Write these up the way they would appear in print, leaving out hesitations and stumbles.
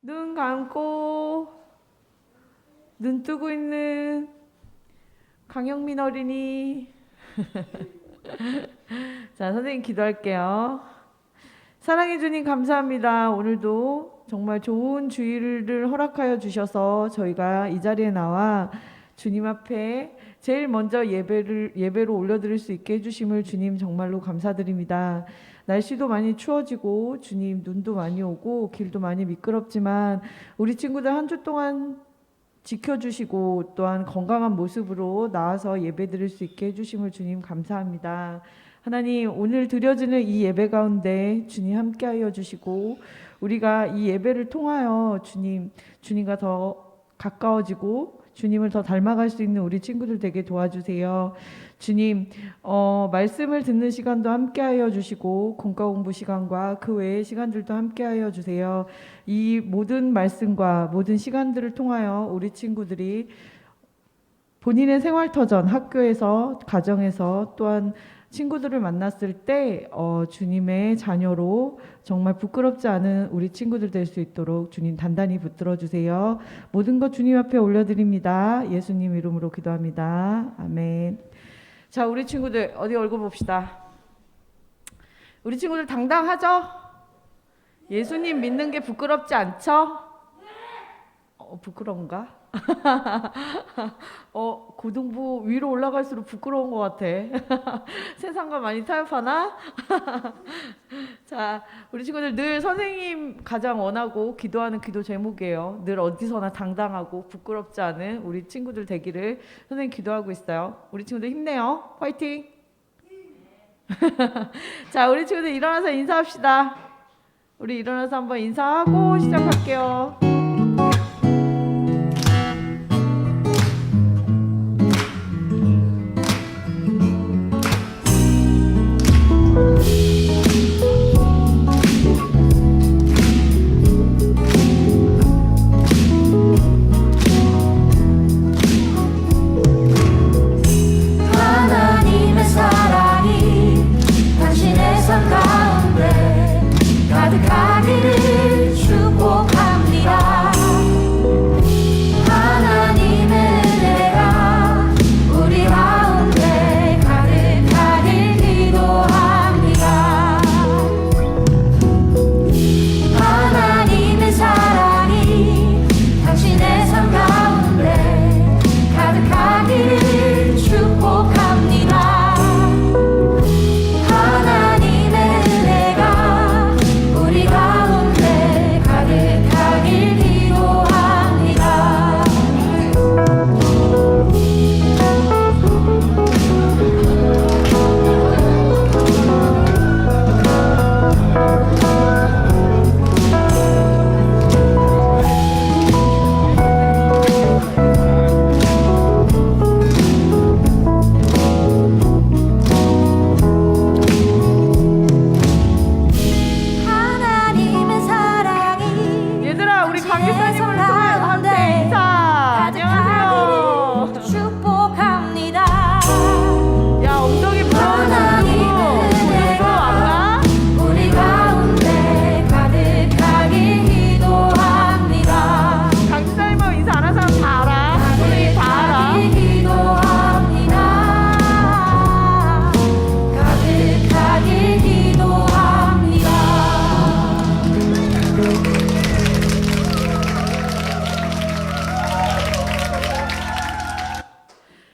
눈 감고 눈 뜨고 있는 강영민 어린이. 자, 선생님 기도할게요. 사랑해 주님 감사합니다. 오늘도 정말 좋은 주일을 허락하여 주셔서 저희가 이 자리에 나와 주님 앞에 제일 먼저 예배로 올려드릴 수 있게 해주심을 주님 정말로 감사드립니다. 날씨도 많이 추워지고 주님 눈도 많이 오고 길도 많이 미끄럽지만 우리 친구들 한 주 동안 지켜주시고 또한 건강한 모습으로 나와서 예배드릴 수 있게 해주심을 주님 감사합니다. 하나님, 오늘 드려지는 이 예배 가운데 주님 함께하여 주시고 우리가 이 예배를 통하여 주님과 더 가까워지고 주님을 더 닮아갈 수 있는 우리 친구들 되게 도와주세요. 주님, 말씀을 듣는 시간도 함께하여 주시고 공과 공부 시간과 그 외의 시간들도 함께하여 주세요. 이 모든 말씀과 모든 시간들을 통하여 우리 친구들이 본인의 생활터전, 학교에서, 가정에서 또한 친구들을 만났을 때 주님의 자녀로 정말 부끄럽지 않은 우리 친구들 될 수 있도록 주님 단단히 붙들어 주세요. 모든 것 주님 앞에 올려드립니다. 예수님 이름으로 기도합니다. 아멘. 자, 우리 친구들 어디 얼굴 봅시다. 우리 친구들 당당하죠? 예수님 믿는 게 부끄럽지 않죠? 부끄러운가? 고등부 위로 올라갈수록 부끄러운 것 같아. 세상과 많이 타협하나? 자, 우리 친구들 늘 선생님 가장 원하고 기도하는 기도 제목이에요. 늘 어디서나 당당하고 부끄럽지 않은 우리 친구들 되기를 선생님 기도하고 있어요. 우리 친구들 힘내요. 화이팅! 자, 우리 친구들 일어나서 인사합시다. 우리 일어나서 한번 인사하고 시작할게요.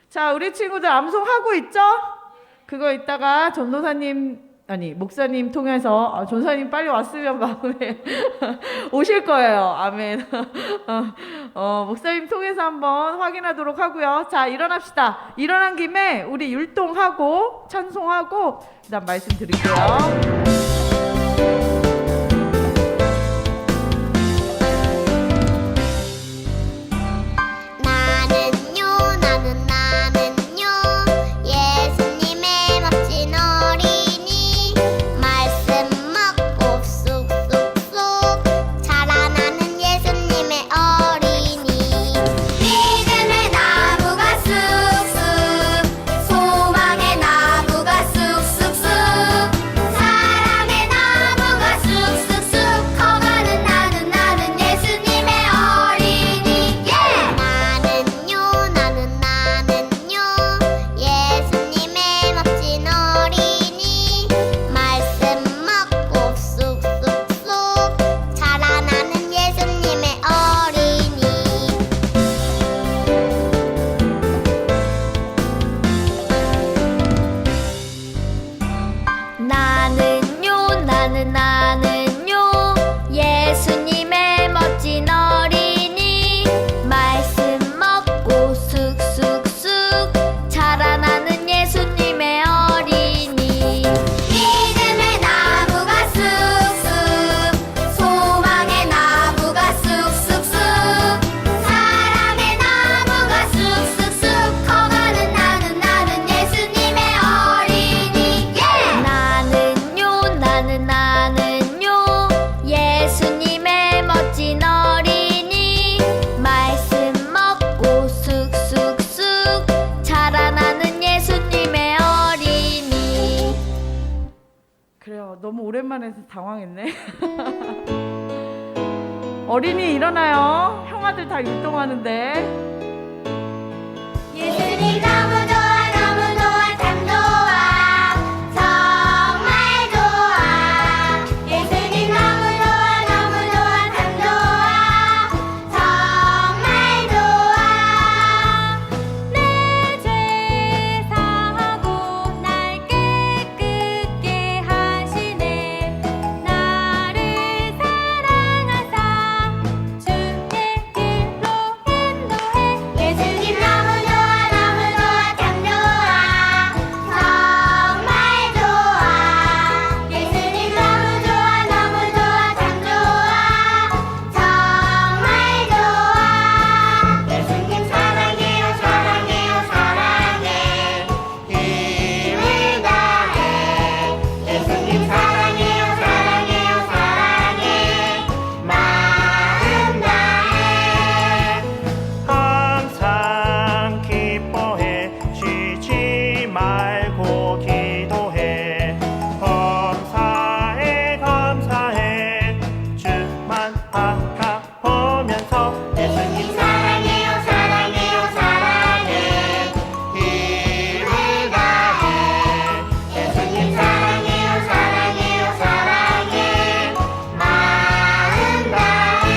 자, 우리 친구들 암송하고 있죠? 그거 이따가 목사님 통해서 전사님 빨리 왔으면 마음에 오실 거예요. 아멘. 목사님 통해서 한번 확인하도록 하고요. 자, 일어납시다. 일어난 김에 우리 율동하고 찬송하고 그다음 말씀 드릴게요. 소망의 나무가 쑥쑥쑥 나는요 예수님의 멋진 어린이 말씀 먹고 쑥쑥쑥 자라나는 예수님의 어린이 믿음의 나무가 쑥쑥 소망의 나무가 쑥쑥쑥 사랑의 나무가 쑥쑥쑥 커가는 나는 예수님의 어린이 나는요 예수님의 멋진 어린이 말씀 먹고 쑥쑥쑥 자라나는 예수님의 어린이. 그래요. 너무 오랜만에 해서 당황했네. 어린이 일어나요. 형아들 다 율동하는데. 예수님 너무 좋아 너무 좋아 참 좋아 정말 좋아 예수님 너무 좋아 너무 좋아 참 좋아 정말 좋아 내 죄 사하고 날 깨끗게 하시네 나를 사랑하사 주의 길로 인도해 예수님 너무 좋아 너무 좋아 참 좋아 정말 좋아 예수님 너무 좋아 너무 좋아 참 좋아 정말 좋아 예수님 사랑해요 사랑해요 사랑해 힘을 다해 예수님 사랑해요 사랑해요 사랑해 마음 다해 항상 기뻐해 쉬지 말고 기도해 감사해 감사해 주만 바라보면서 예수님 사랑해요 사랑해요 사랑해 힘을 다해 예수님 사랑해요 사랑해요 사랑해 마음 다해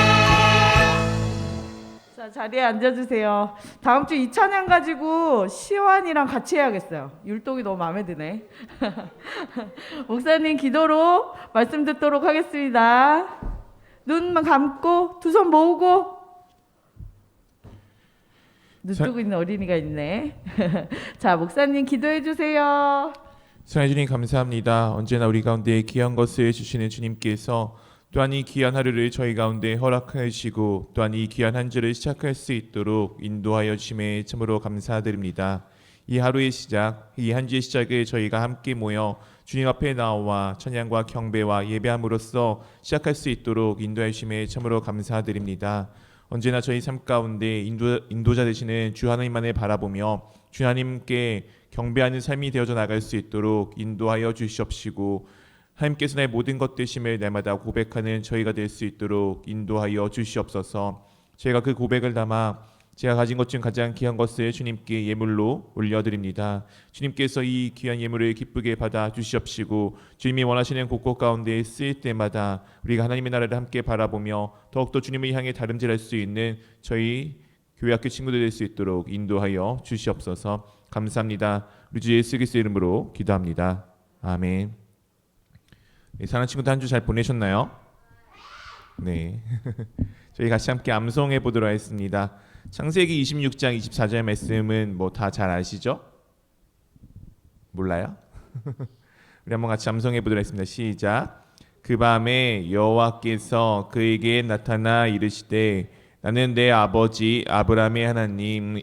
자, 자리에 앉아주세요. 다음 주 이 찬양 가지고 시완이랑 같이 해야겠어요. 율동이 너무 마음에 드네. 목사님 기도로 말씀 듣도록 하겠습니다. 눈만 감고 두 손 모으고. 눈 뜨고 있는 어린이가 있네. 자, 목사님 기도해 주세요. 사랑해 주님 감사합니다. 언제나 우리 가운데 귀한 것을 주시는 주님께서 또한 이 귀한 하루를 저희 가운데 허락하시고 또한 이 귀한 한 주를 시작할 수 있도록 인도하여 주심에 참으로 감사드립니다. 이 하루의 시작, 이 한 주의 시작을 저희가 함께 모여 주님 앞에 나와 찬양과 경배와 예배함으로써 시작할 수 있도록 인도하여 주심에 참으로 감사드립니다. 언제나 저희 삶 가운데 인도자 되시는 주 하나님만을 바라보며 주 하나님께 경배하는 삶이 되어져 나갈 수 있도록 인도하여 주시옵시고 하나님께서 내 모든 것 되심을 날마다 고백하는 저희가 될 수 있도록 인도하여 주시옵소서. 제가 그 고백을 담아 제가 가진 것 중 가장 귀한 것을 주님께 예물로 올려드립니다. 주님께서 이 귀한 예물을 기쁘게 받아 주시옵시고 주님이 원하시는 곳곳 가운데 쓰일 때마다 우리가 하나님의 나라를 함께 바라보며 더욱더 주님을 향해 다름질할 수 있는 저희 교회 학교 친구들 될 수 있도록 인도하여 주시옵소서. 감사합니다. 우리 주 예수 그리스도 이름으로 기도합니다. 아멘. 네, 사랑하는 친구들 한 주 잘 보내셨나요? 네. 저희 같이 함께 암송해 보도록 하겠습니다. 창세기 26장 24절 말씀은 뭐 다 잘 아시죠? 몰라요? 우리 한번 같이 암송해 보도록 하겠습니다. 시작. 그 밤에 여호와께서 그에게 나타나 이르시되 나는 내 아버지 아브라함의 하나님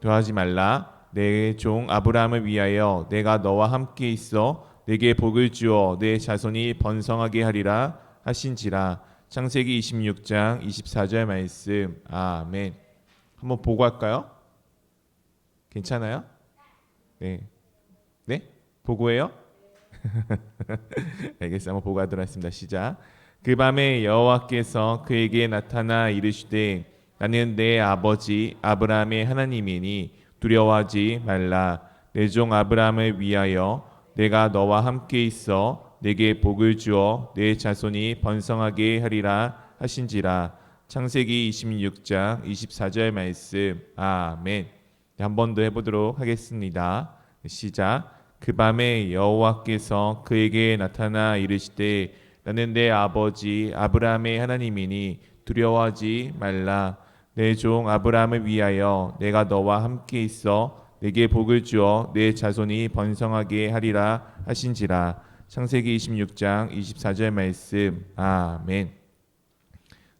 도하지 말라. 내 종 아브라함을 위하여 내가 너와 함께 있어 내게 복을 주어 내 자손이 번성하게 하리라 하신지라. 창세기 26장 24절 말씀. 아멘. 한번 보고 할까요? 괜찮아요? 네. 네? 보고해요? 알겠어요. 한번 보고 하도록 하겠습니다. 시작. 그 밤에 여호와께서 그에게 나타나 이르시되 나는 내 아버지 아브라함의 하나님이니 두려워하지 말라. 내 종 아브라함을 위하여 내가 너와 함께 있어 내게 복을 주어 내 자손이 번성하게 하리라 하신지라. 창세기 26장 24절 말씀. 아멘. 한 번 더 해보도록 하겠습니다. 시작. 그 밤에 여호와께서 그에게 나타나 이르시되 나는 내 아버지 아브라함의 하나님이니 두려워하지 말라. 내 종 아브라함을 위하여 내가 너와 함께 있어 내게 복을 주어 내 자손이 번성하게 하리라 하신지라. 창세기 26장 24절 말씀. 아멘.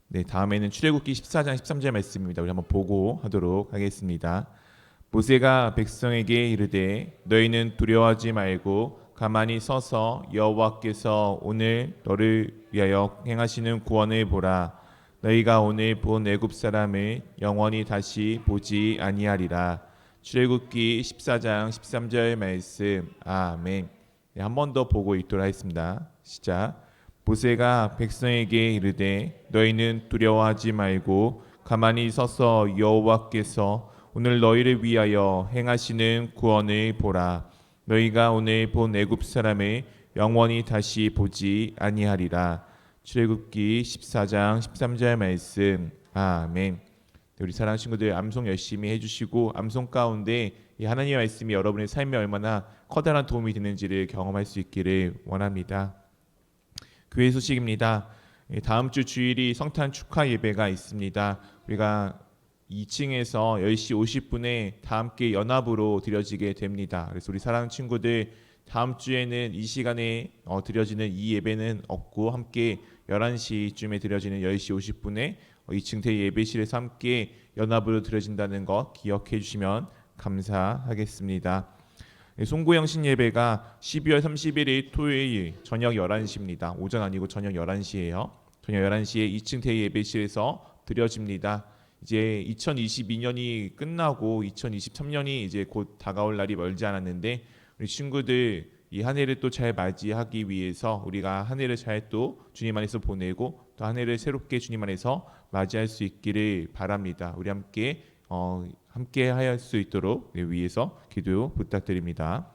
네, 다음에는 출애굽기 14장 13절 말씀입니다. 우리 한번 보고 하도록 하겠습니다. 모세가 백성에게 이르되 너희는 두려워하지 말고 가만히 서서 여호와께서 오늘 너를 위하여 행하시는 구원을 보라. 너희가 오늘 본 애굽 사람을 영원히 다시 보지 아니하리라. 출애굽기 14장 13절 말씀. 아멘. 네, 한 번 더 보고 읽도록 하겠습니다. 시작. 모세가 백성에게 이르되 너희는 두려워하지 말고 가만히 서서 여호와께서 오늘 너희를 위하여 행하시는 구원을 보라. 너희가 오늘 본 애굽 사람을 영원히 다시 보지 아니하리라. 출애굽기 14장 13절 말씀. 아멘. 우리 사랑하는 친구들 암송 열심히 해주시고 암송 가운데 이 하나님의 말씀이 여러분의 삶에 얼마나 커다란 도움이 되는지를 경험할 수 있기를 원합니다. 교회 소식입니다. 다음 주 주일이 성탄 축하 예배가 있습니다. 우리가 2층에서 10시 50분에 다 함께 연합으로 드려지게 됩니다. 그래서 우리 사랑하는 친구들 다음 주에는 이 시간에 드려지는 이 예배는 없고 함께 11시쯤에 드려지는 10시 50분에 2층 대예배실에서 함께 연합으로 드려진다는 것 기억해 주시면 감사하겠습니다. 송구영신 예배가 12월 31일 토요일 저녁 11시입니다. 오전 아니고 저녁 11시예요. 저녁 11시에 2층 대예배실에서 드려집니다. 이제 2022년이 끝나고 2023년이 이제 곧 다가올 날이 멀지 않았는데 우리 친구들 이 한 해를 또 잘 맞이하기 위해서 우리가 한 해를 잘 또 주님 안에서 보내고 또 한 해를 새롭게 주님 안에서 맞이할 수 있기를 바랍니다. 우리 함께 할 수 있도록 위해서 기도 부탁드립니다.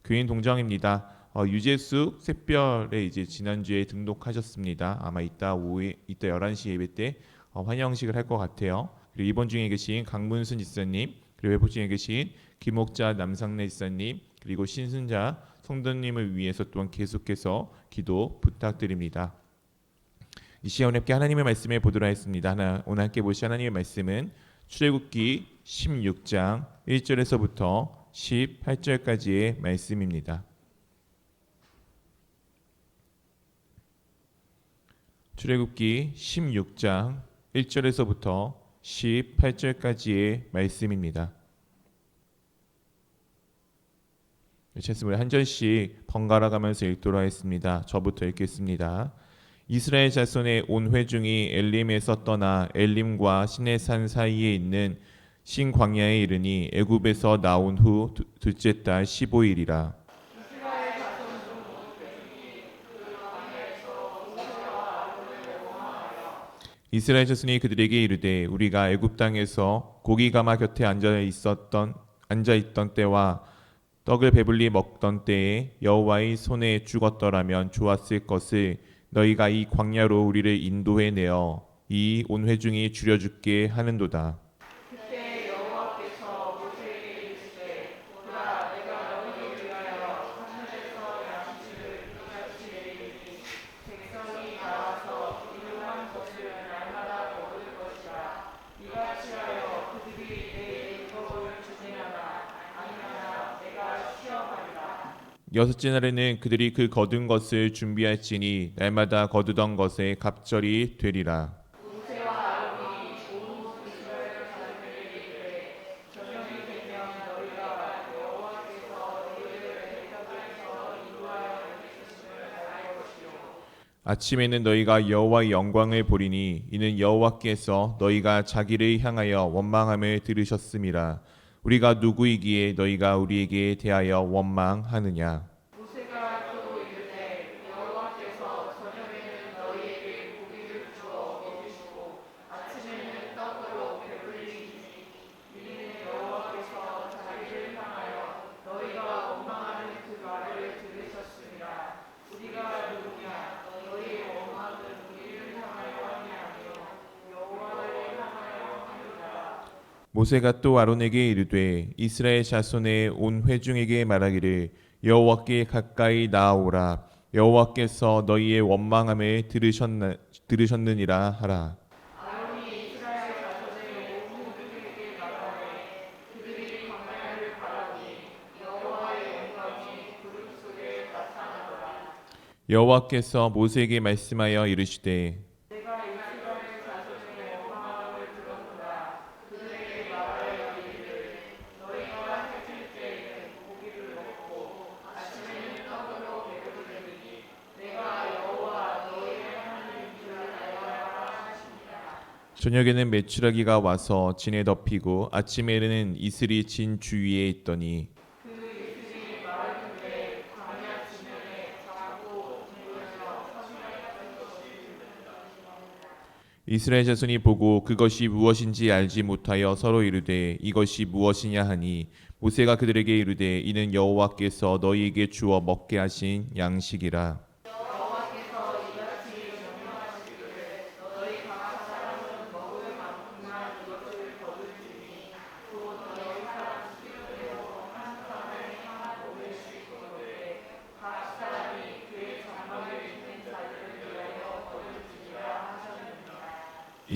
교인 동정입니다. 유재숙 샛별에 이제 지난주에 등록하셨습니다. 아마 이따 11시 예배 때 환영식을 할 것 같아요. 그리고 입원 중에 계신 강문순 지사님, 그리고 회복 중에 계신 김옥자 남상래 지사님, 그리고 신순자 성도님을 위해서 또한 계속해서 기도 부탁드립니다. 이 시간 함께 하나님의 말씀을 보도록 하겠습니다. 오늘 함께 보실 하나님의 말씀은 출애굽기 16장 1절에서부터 18절까지의 말씀입니다. 출애굽기 16장 1절에서부터 18절까지의 말씀입니다. 말씀을 한 절씩 번갈아 가면서 읽도록 하겠습니다. 저부터 읽겠습니다. 이스라엘 자손의 온 회중이 엘림에서 떠나 엘림과 시내산 사이에 있는 신광야에 이르니 애굽에서 나온 후 둘째 달 15일이라. 이스라엘 자손이 그들에게 이르되 우리가 애굽 땅에서 고기 가마 곁에 앉아 있던 때와 떡을 배불리 먹던 때에 여호와의 손에 죽었더라면 좋았을 것을 너희가 이 광야로 우리를 인도해 내어 이 온 회중이 줄여 죽게 하는도다. 그때 여호와께서 모세에게 이르시되 보라 내가 너희를 위하여 하늘에서 양식을 이같이 내리니 백성이 나와서 일용할 것을 날마다 먹을 것이라. 이같이 하여 그들이 내 율법을 준행하나 아니하나 내가 시험하리라. 여섯째 날에는 그들이 그 거둔 것을 준비할지니 날마다 거두던 것에 갑절이 되리라. 아침에는 너희가 여호와의 영광을 보리니 이는 여호와께서 너희가 자기를 향하여 원망함을 들으셨음이라. 우리가 누구이기에 너희가 우리에게 대하여 원망하느냐. 모세가 또 이르되 여호와께서 저녁에는 너희에게 고기를 주어 먹이시고 아침에는 떡으로 배불리시니 이는 여호와께서 자기를 향하여 너희가 원망하는 그 말을 들으셨음이라. 우리가 누구냐 너희의 원망은 우리를 향하여 함이 아니요 여호와를 향하여 함이라. 모세가 또 아론에게 이르되 이스라엘 자손의 온 회중에게 말하기를 여호와께 가까이 나아오라. 여호와께서 너희의 원망함을 들으셨느니라 하라. 여호와께서 모세에게 말씀하여 이르시되 저녁에는 메추라기가 와서 진에 덮이고 아침에는 이슬이 진 주위에 있더니 이스라엘 자손이 보고 그것이 무엇인지 알지 못하여 서로 이르되 이것이 무엇이냐 하니 모세가 그들에게 이르되 이는 여호와께서 너희에게 주어 먹게 하신 양식이라.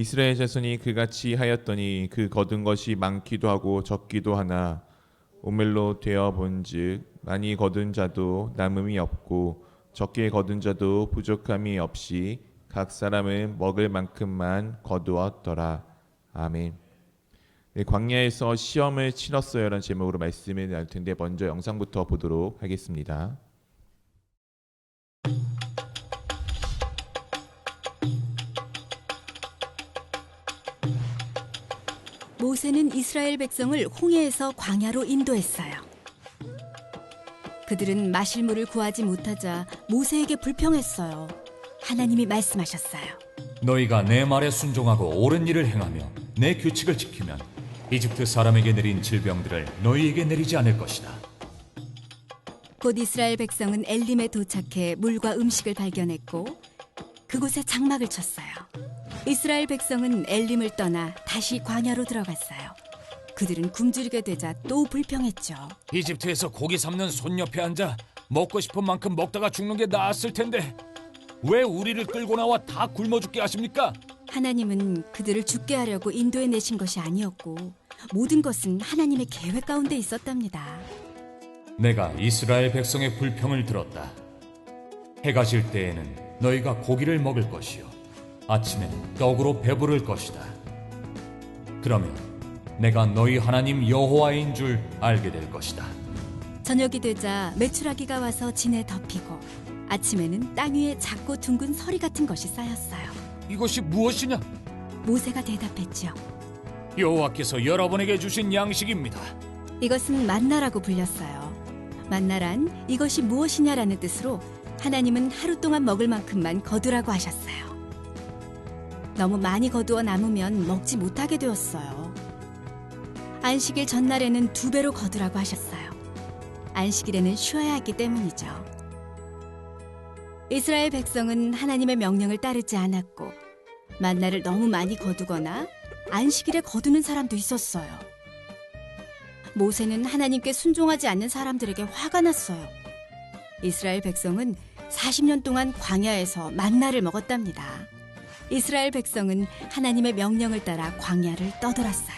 이스라엘 자손이 그같이 하였더니 그 거둔 것이 많기도 하고 적기도 하나 오멜로 되어 본즉 많이 거둔 자도 남음이 없고 적게 거둔 자도 부족함이 없이 각 사람은 먹을 만큼만 거두었더라. 아멘. 네, 광야에서 시험을 치렀어요라는 제목으로 말씀을 나눌 텐데 먼저 영상부터 보도록 하겠습니다. 모세는 이스라엘 백성을 홍해에서 광야로 인도했어요. 그들은 마실 물을 구하지 못하자 모세에게 불평했어요. 하나님이 말씀하셨어요. 너희가 내 말에 순종하고 옳은 일을 행하며 내 규칙을 지키면 이집트 사람에게 내린 질병들을 너희에게 내리지 않을 것이다. 곧 이스라엘 백성은 엘림에 도착해 물과 음식을 발견했고 그곳에 장막을 쳤어요. 이스라엘 백성은 엘림을 떠나 다시 광야로 들어갔어요. 그들은 굶주리게 되자 또 불평했죠. 이집트에서 고기 삶는 손 옆에 앉아 먹고 싶은 만큼 먹다가 죽는 게 나았을 텐데 왜 우리를 끌고 나와 다 굶어 죽게 하십니까? 하나님은 그들을 죽게 하려고 인도해 내신 것이 아니었고 모든 것은 하나님의 계획 가운데 있었답니다. 내가 이스라엘 백성의 불평을 들었다. 해가 질 때에는 너희가 고기를 먹을 것이요 아침에는 떡으로 배부를 것이다. 그러면 내가 너희 하나님 여호와인 줄 알게 될 것이다. 저녁이 되자 메추라기가 와서 진에 덮이고 아침에는 땅 위에 작고 둥근 서리 같은 것이 쌓였어요. 이것이 무엇이냐? 모세가 대답했죠. 여호와께서 여러분에게 주신 양식입니다. 이것은 만나라고 불렸어요. 만나란 이것이 무엇이냐라는 뜻으로 하나님은 하루 동안 먹을 만큼만 거두라고 하셨어요. 너무 많이 거두어 남으면 먹지 못하게 되었어요. 안식일 전날에는 2배로 거두라고 하셨어요. 안식일에는 쉬어야 했기 때문이죠. 이스라엘 백성은 하나님의 명령을 따르지 않았고 만나를 너무 많이 거두거나 안식일에 거두는 사람도 있었어요. 모세는 하나님께 순종하지 않는 사람들에게 화가 났어요. 이스라엘 백성은 40년 동안 광야에서 만나를 먹었답니다. 이스라엘 백성은 하나님의 명령을 따라 광야를 떠돌았어요.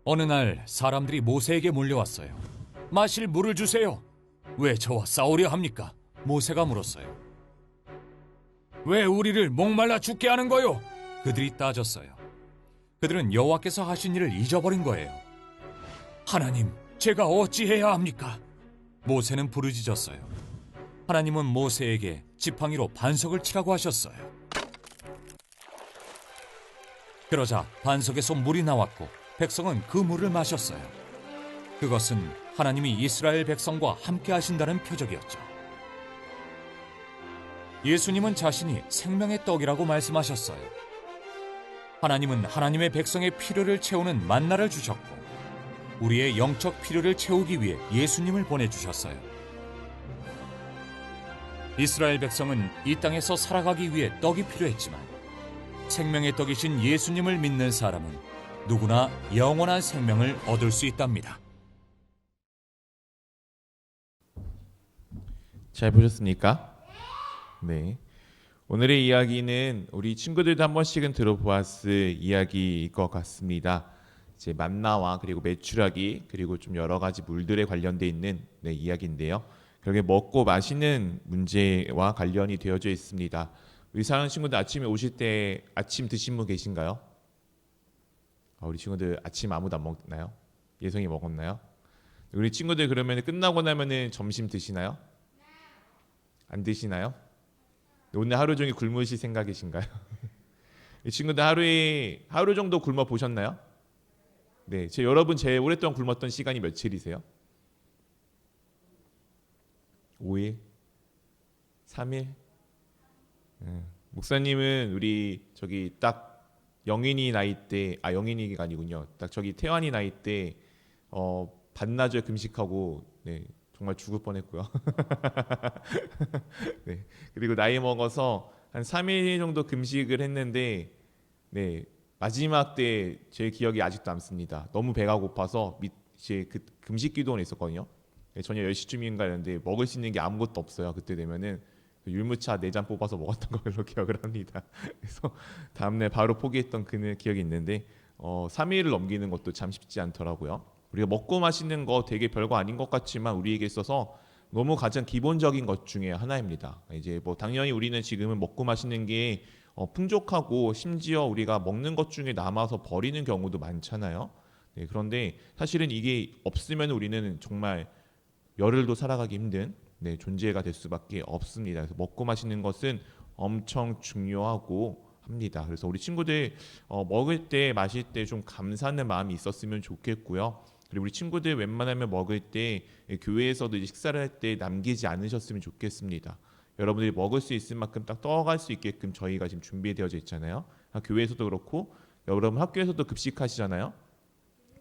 어느 날 사람들이 모세에게 몰려왔어요. 마실 물을 주세요. 왜 저와 싸우려 합니까? 모세가 물었어요. 왜 우리를 목말라 죽게 하는 거요? 그들이 따졌어요. 그들은 여호와께서 하신 일을 잊어버린 거예요. 하나님, 제가 어찌해야 합니까? 모세는 부르짖었어요. 하나님은 모세에게 지팡이로 반석을 치라고 하셨어요. 그러자 반석에서 물이 나왔고 백성은 그 물을 마셨어요. 그것은 하나님이 이스라엘 백성과 함께 하신다는 표적이었죠. 예수님은 자신이 생명의 떡이라고 말씀하셨어요. 하나님은 하나님의 백성의 필요를 채우는 만나를 주셨고 우리의 영적 필요를 채우기 위해 예수님을 보내주셨어요. 이스라엘 백성은 이 땅에서 살아가기 위해 떡이 필요했지만 생명의 떡이신 예수님을 믿는 사람은 누구나 영원한 생명을 얻을 수 있답니다. 잘 보셨습니까? 네. 오늘의 이야기는 우리 친구들도 한 번씩은 들어보았을 이야기일 것 같습니다. 이제 만나와 그리고 메추라기 그리고 좀 여러 가지 물들에 관련돼 있는 이야기인데요. 결국에 먹고 마시는 문제와 관련이 되어져 있습니다. 우리 사랑하는 친구들 아침에 오실 때 아침 드신 분 계신가요? 우리 친구들 아침 아무도 안 먹나요? 예성이 먹었나요? 우리 친구들 그러면 끝나고 나면은 점심 드시나요? 안 드시나요? 오늘 하루 종일 굶으실 생각이신가요? 이 친구들 하루 정도 굶어 보셨나요? 네, 여러분 제일 오랫동안 굶었던 시간이 며칠이세요? 5일? 3일? 목사님은 우리 저기 딱 영인이 나이 때, 영인이가 아니군요. 딱 저기 태환이 나이 때 반나절 금식하고 정말 죽을 뻔했고요. 네, 그리고 나이 먹어서 한 3일 정도 금식을 했는데 마지막 때 제 기억이 아직도 남습니다. 너무 배가 고파서 그 금식 기도원에 있었거든요. 저녁 10시쯤인가 했는데 먹을 수 있는 게 아무것도 없어요. 그때 되면은 율무차 4잔 뽑아서 먹었던 걸로 기억을 합니다. 그래서 다음날 바로 포기했던 그 기억이 있는데 3일을 넘기는 것도 참 쉽지 않더라고요. 우리가 먹고 마시는 거 되게 별거 아닌 것 같지만 우리에게 있어서 너무 가장 기본적인 것 중에 하나입니다. 이제 뭐 당연히 우리는 지금은 먹고 마시는 게 풍족하고 심지어 우리가 먹는 것 중에 남아서 버리는 경우도 많잖아요. 그런데 사실은 이게 없으면 우리는 정말 열흘도 살아가기 힘든 존재가 될 수밖에 없습니다. 그래서 먹고 마시는 것은 엄청 중요하고 합니다. 그래서 우리 친구들 먹을 때 마실 때 좀 감사하는 마음이 있었으면 좋겠고요. 그리고 우리 친구들 웬만하면 먹을 때 교회에서도 식사를 할 때 남기지 않으셨으면 좋겠습니다. 여러분들이 먹을 수 있을 만큼 딱 떠갈 수 있게끔 저희가 지금 준비되어져 있잖아요. 교회에서도 그렇고 여러분 학교에서도 급식하시잖아요.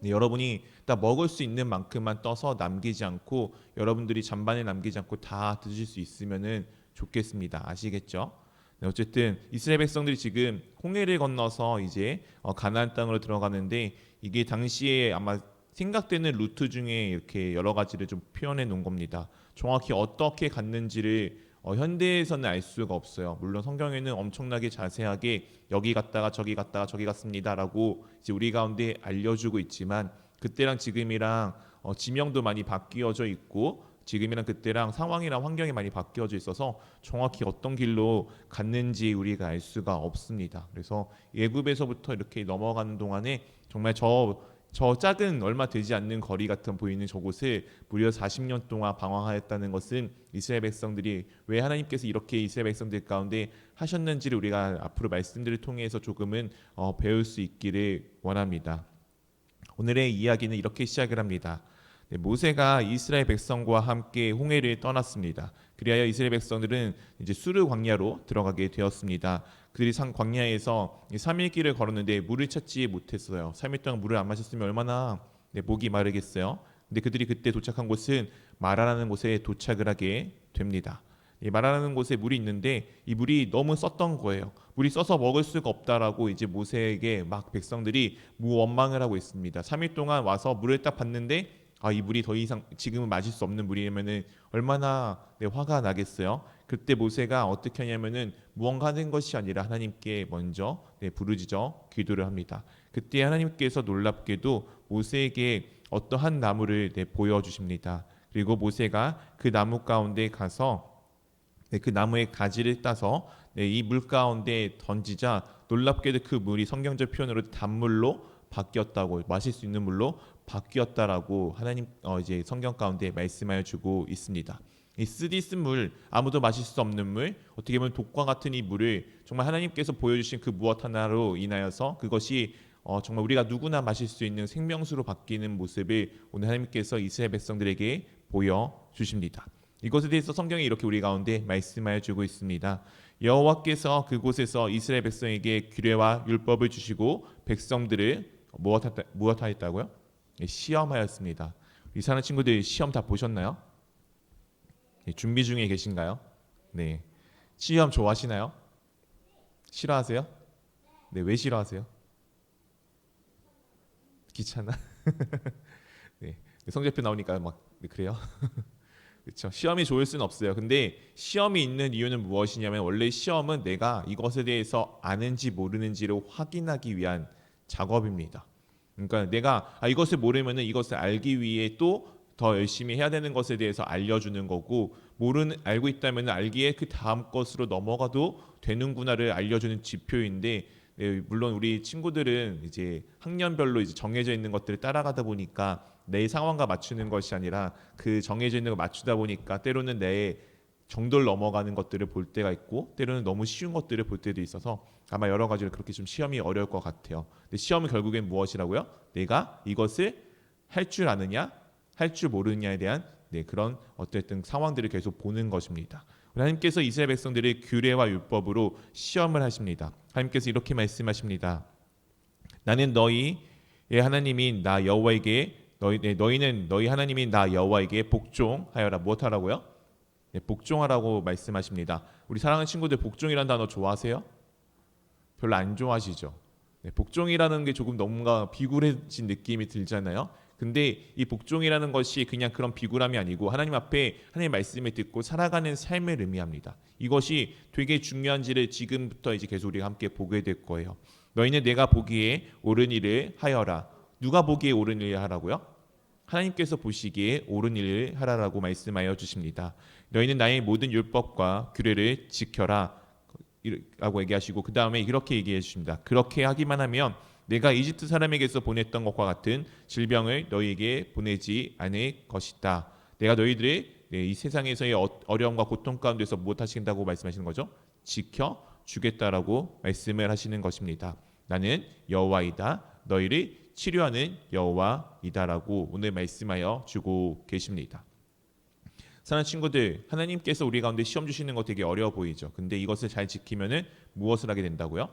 여러분이 딱 먹을 수 있는 만큼만 떠서 남기지 않고 여러분들이 잔반에 남기지 않고 다 드실 수 있으면은 좋겠습니다. 아시겠죠? 어쨌든 이스라엘 백성들이 지금 홍해를 건너서 이제 가나안 땅으로 들어가는데 이게 당시에 아마 생각되는 루트 중에 이렇게 여러 가지를 좀 표현해 놓은 겁니다. 정확히 어떻게 갔는지를 현대에서는 알 수가 없어요. 물론 성경에는 엄청나게 자세하게 여기 갔다가 저기 갔다가 저기 갔습니다라고 이제 우리 가운데 알려주고 있지만 그때랑 지금이랑 지명도 많이 바뀌어져 있고 지금이랑 그때랑 상황이랑 환경이 많이 바뀌어져 있어서 정확히 어떤 길로 갔는지 우리가 알 수가 없습니다. 그래서 예굽에서부터 이렇게 넘어가는 동안에 정말 저 작은 얼마 되지 않는 거리 같은 보이는 저곳을 무려 40년 동안 방황하였다는 것은 이스라엘 백성들이 왜 하나님께서 이렇게 이스라엘 백성들 가운데 하셨는지를 우리가 앞으로 말씀들을 통해서 조금은 배울 수 있기를 원합니다. 오늘의 이야기는 이렇게 시작을 합니다. 모세가 이스라엘 백성과 함께 홍해를 떠났습니다. 그리하여 이스라엘 백성들은 이제 수르 광야로 들어가게 되었습니다. 그들이 광야에서 3일 길을 걸었는데 물을 찾지 못했어요. 3일 동안 물을 안 마셨으면 얼마나 목이 마르겠어요. 근데 그들이 그때 도착한 곳은 마라라는 곳에 도착을 하게 됩니다. 이 마라라는 곳에 물이 있는데 이 물이 너무 썼던 거예요. 물이 써서 먹을 수가 없다라고 이제 모세에게 막 백성들이 무원망을 하고 있습니다. 3일 동안 와서 물을 딱 봤는데 이 물이 더 이상 지금은 마실 수 없는 물이면은 얼마나 화가 나겠어요. 그때 모세가 어떻게 하냐면은 무언가 하는 것이 아니라 하나님께 먼저 부르짖어 기도를 합니다. 그때 하나님께서 놀랍게도 모세에게 어떠한 나무를 보여주십니다. 그리고 모세가 그 나무 가운데 가서 그 나무의 가지를 따서 이 물 가운데 던지자 놀랍게도 그 물이 성경적 표현으로 단물로 바뀌었다고 마실 수 있는 물로 바뀌었다라고 하나님 이제 성경 가운데 말씀하여 주고 있습니다. 이 쓰디쓴 물, 아무도 마실 수 없는 물, 어떻게 보면 독과 같은 이 물을 정말 하나님께서 보여주신 그 무엇 하나로 인하여서 그것이 정말 우리가 누구나 마실 수 있는 생명수로 바뀌는 모습을 오늘 하나님께서 이스라엘 백성들에게 보여주십니다. 이것에 대해서 성경이 이렇게 우리 가운데 말씀하여 주고 있습니다. 여호와께서 그곳에서 이스라엘 백성에게 규례와 율법을 주시고 백성들을 무엇 하였다고요? 시험하였습니다. 이 사는 친구들 시험 다 보셨나요? 준비 중에 계신가요? 네. 시험 좋아하시나요? 싫어하세요? 네, 왜 싫어하세요? 귀찮아. 네. 성적표 나오니까 막 그래요. 그렇죠. 시험이 좋을 수는 없어요. 근데 시험이 있는 이유는 무엇이냐면 원래 시험은 내가 이것에 대해서 아는지 모르는지를 확인하기 위한 작업입니다. 그러니까 내가 이것을 모르면은 이것을 알기 위해 또 더 열심히 해야 되는 것에 대해서 알려주는 거고, 알고 있다면 알기에 그 다음 것으로 넘어가도 되는구나를 알려주는 지표인데, 네, 물론 우리 친구들은 이제 학년별로 이제 정해져 있는 것들을 따라가다 보니까 내 상황과 맞추는 것이 아니라 그 정해져 있는 걸 맞추다 보니까 때로는 내 정도를 넘어가는 것들을 볼 때가 있고, 때로는 너무 쉬운 것들을 볼 때도 있어서 아마 여러 가지로 그렇게 좀 시험이 어려울 것 같아요. 근데 시험은 결국엔 무엇이라고요? 내가 이것을 할 줄 아느냐, 할 줄 모르느냐에 대한 그런 어쨌든 상황들을 계속 보는 것입니다. 하나님께서 이스라엘 백성들의 규례와 율법으로 시험을 하십니다. 하나님께서 이렇게 말씀하십니다. 나는 너희의 하나님인 나 여호와에게 너희는 너희 하나님인 나 여호와에게 복종하여라. 무엇하라고요? 복종하라고 말씀하십니다. 우리 사랑하는 친구들, 복종이라는 단어 좋아하세요? 별로 안 좋아하시죠? 복종이라는 게 조금 너무가 비굴해진 느낌이 들잖아요. 근데 이 복종이라는 것이 그냥 그런 비굴함이 아니고 하나님 앞에 하나님의 말씀을 듣고 살아가는 삶을 의미합니다. 이것이 되게 중요한지를 지금부터 이제 계속 우리가 함께 보게 될 거예요. 너희는 내가 보기에 옳은 일을 하여라. 누가 보기에 옳은 일을 하라고요? 하나님께서 보시기에 옳은 일을 하라라고 말씀하여 주십니다. 너희는 나의 모든 율법과 규례를 지켜라 라고 얘기하시고, 그 다음에 이렇게 얘기해 주십니다. 그렇게 하기만 하면 내가 이집트 사람에게서 보냈던 것과 같은 질병을 너희에게 보내지 않을 것이다. 내가 너희들의 이 세상에서의 어려움과 고통 가운데서 무엇 하신다고 말씀하시는 거죠? 지켜 주겠다라고 말씀을 하시는 것입니다. 나는 여호와이다. 너희를 치료하는 여호와이다라고 오늘 말씀하여 주고 계십니다. 사랑하는 친구들, 하나님께서 우리 가운데 시험 주시는 거 되게 어려워 보이죠. 근데 이것을 잘 지키면은 무엇을 하게 된다고요?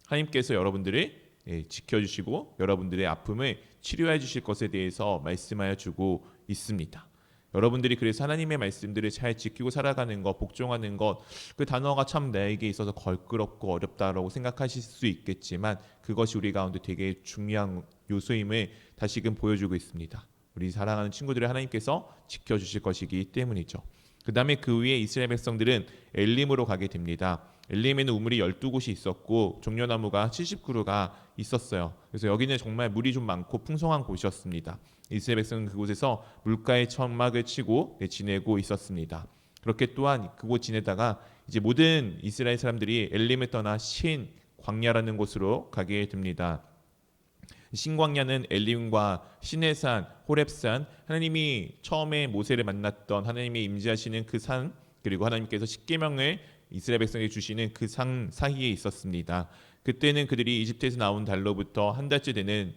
하나님께서 여러분들을 지켜주시고 여러분들의 아픔을 치료해 주실 것에 대해서 말씀하여 주고 있습니다. 여러분들이 그래서 하나님의 말씀들을 잘 지키고 살아가는 것, 복종하는 것, 그 단어가 참 나에게 있어서 걸끄럽고 어렵다라고 생각하실 수 있겠지만 그것이 우리 가운데 되게 중요한 요소임을 다시금 보여주고 있습니다. 우리 사랑하는 친구들을 하나님께서 지켜주실 것이기 때문이죠. 그 다음에 그 위에 이스라엘 백성들은 엘림으로 가게 됩니다. 엘림에는 우물이 12곳이 있었고 종려나무가 70그루가 있었어요. 그래서 여기는 정말 물이 좀 많고 풍성한 곳이었습니다. 이스라엘 백성은 그곳에서 물가의 천막을 치고 지내고 있었습니다. 그렇게 또한 그곳 지내다가 이제 모든 이스라엘 사람들이 엘림을 떠나 신 광야라는 곳으로 가게 됩니다. 신광야는 엘림과 시내산, 호렙산, 하나님이 처음에 모세를 만났던 하나님이 임재하시는 그 산, 그리고 하나님께서 십계명을 이스라엘 백성에게 주시는 그 산 사이에 있었습니다. 그때는 그들이 이집트에서 나온 달로부터 한 달째 되는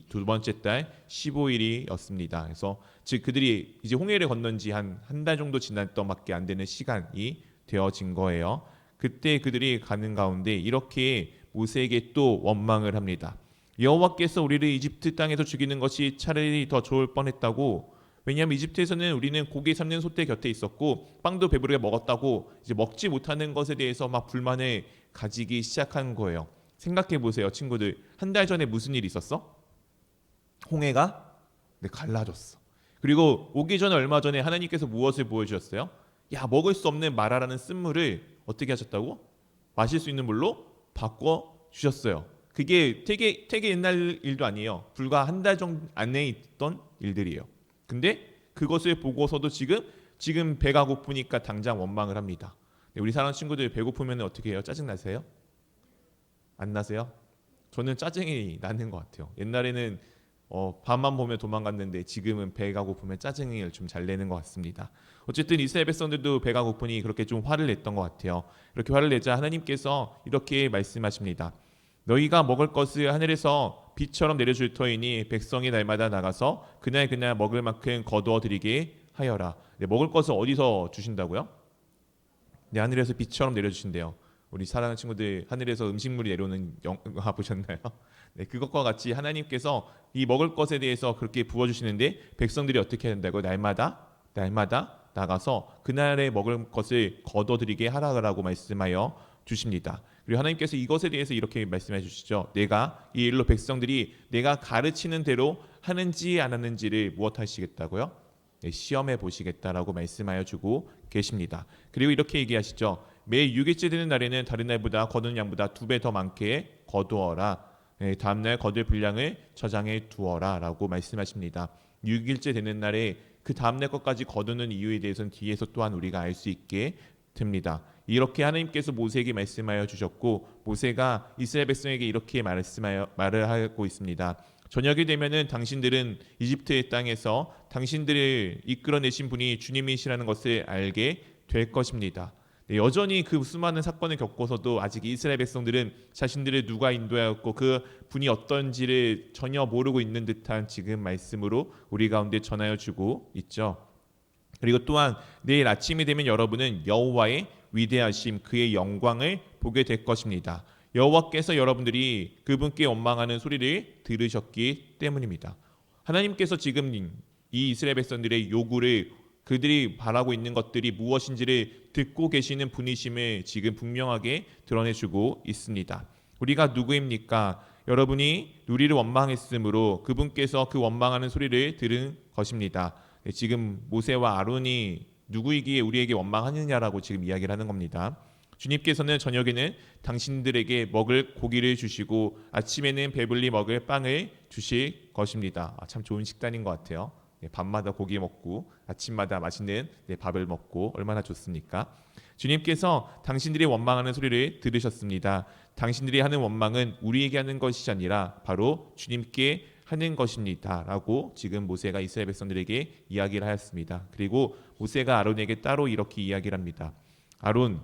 두 번째 달 15일이었습니다. 그래서 즉 그들이 이제 홍해를 건넌 지 한 달 정도 지났던 밖에 안 되는 시간이 되어진 거예요. 그때 그들이 가는 가운데 이렇게 모세에게 또 원망을 합니다. 여호와께서 우리를 이집트 땅에서 죽이는 것이 차라리 더 좋을 뻔했다고. 왜냐하면 이집트에서는 우리는 고기 삶는 소떼 곁에 있었고 빵도 배부르게 먹었다고 이제 먹지 못하는 것에 대해서 막 불만을 가지기 시작한 거예요. 생각해 보세요, 친구들. 한 달 전에 무슨 일이 있었어? 홍해가 갈라졌어. 그리고 오기 전에 얼마 전에 하나님께서 무엇을 보여주셨어요? 야, 먹을 수 없는 마라라는 쓴물을 어떻게 하셨다고? 마실 수 있는 물로 바꿔 주셨어요. 그게 되게 옛날 일도 아니에요. 불과 한 달 정도 안에 있던 일들이에요. 근데 그것을 보고서도 지금 배가 고프니까 당장 원망을 합니다. 우리 사랑하는 친구들 배고프면 어떻게 해요? 짜증 나세요? 안 나세요? 저는 짜증이 나는 것 같아요. 옛날에는 밤만 보면 도망갔는데 지금은 배가 고프면 짜증을 좀 잘 내는 것 같습니다. 어쨌든 이스라엘 백성들도 배가 고프니 그렇게 좀 화를 냈던 것 같아요. 이렇게 화를 내자 하나님께서 이렇게 말씀하십니다. 너희가 먹을 것을 하늘에서 비처럼 내려줄 터이니 백성이 날마다 나가서 그날 먹을 만큼 거두어 드리게 하여라. 먹을 것을 어디서 주신다고요? 하늘에서 비처럼 내려주신대요. 우리 사랑하는 친구들 하늘에서 음식물이 내려오는 영화 보셨나요? 그것과 같이 하나님께서 이 먹을 것에 대해서 그렇게 부어주시는데 백성들이 어떻게 해야 된다고요? 날마다 나가서 그날에 먹을 것을 거둬들이게 하라고 말씀하여 주십니다. 그리고 하나님께서 이것에 대해서 이렇게 말씀해 주시죠. 내가 이 일로 백성들이 내가 가르치는 대로 하는지 안 하는지를 무엇 하시겠다고요? 시험해 보시겠다라고 말씀하여 주고 계십니다. 그리고 이렇게 얘기하시죠. 매 6일째 되는 날에는 다른 날보다 거둔 양보다 2배 더 많게 거두어라. 다음날 거둘 분량을 저장해 두어라라고 말씀하십니다. 6일째 되는 날에 그 다음날 것까지 거두는 이유에 대해서는 뒤에서 또한 우리가 알 수 있게 됩니다. 이렇게 하나님께서 모세에게 말씀하여 주셨고 모세가 이스라엘 백성에게 이렇게 말을 하고 있습니다. 저녁이 되면은 당신들은 이집트의 땅에서 당신들을 이끌어내신 분이 주님이시라는 것을 알게 될 것입니다. 여전히 그 수많은 사건을 겪고서도 아직 이스라엘 백성들은 자신들을 누가 인도하였고 그 분이 어떤지를 전혀 모르고 있는 듯한 지금 말씀으로 우리 가운데 전하여 주고 있죠. 그리고 또한 내일 아침이 되면 여러분은 여호와의 위대하심 그의 영광을 보게 될 것입니다. 여호와께서 여러분들이 그분께 원망하는 소리를 들으셨기 때문입니다. 하나님께서 지금 이 이스라엘 백성들의 요구를 그들이 바라고 있는 것들이 무엇인지를 듣고 계시는 분이심을 지금 분명하게 드러내주고 있습니다. 우리가 누구입니까? 여러분이 우리를 원망했으므로 그분께서 그 원망하는 소리를 들은 것입니다. 지금 모세와 아론이 누구이기에 우리에게 원망하느냐라고 지금 이야기를 하는 겁니다. 주님께서는 저녁에는 당신들에게 먹을 고기를 주시고 아침에는 배불리 먹을 빵을 주실 것입니다. 참 좋은 식단인 것 같아요. 밤마다 고기 먹고 아침마다 맛있는 밥을 먹고 얼마나 좋습니까? 주님께서 당신들이 원망하는 소리를 들으셨습니다. 당신들이 하는 원망은 우리에게 하는 것이 아니라 바로 주님께 하는 것입니다. 라고 지금 모세가 이스라엘 백성들에게 이야기를 하였습니다. 그리고 모세가 아론에게 따로 이렇게 이야기를 합니다. 아론,